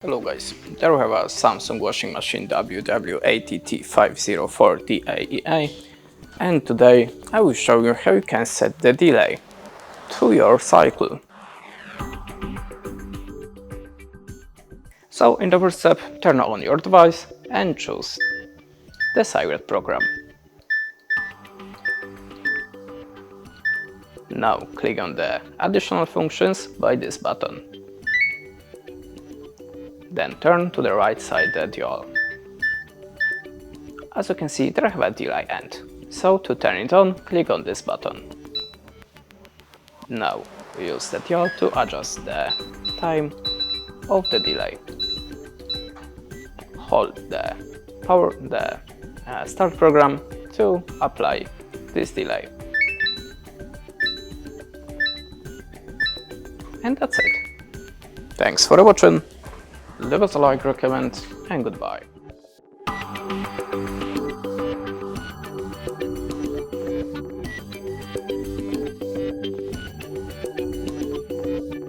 Hello guys, there we have a Samsung washing machine WW80T504DAEA, and today I will show you how you can set the delay to your cycle. So in the first step, turn on your device and choose the Siret program. Now click on the additional functions by this button. Then turn to the right side the dial. As you can see, there I have a delay end. So to turn it on, click on this button. Now use the dial to adjust the time of the delay. Hold the start program to apply this delay. And that's it. Thanks for watching. Leave us a like, comment, and goodbye.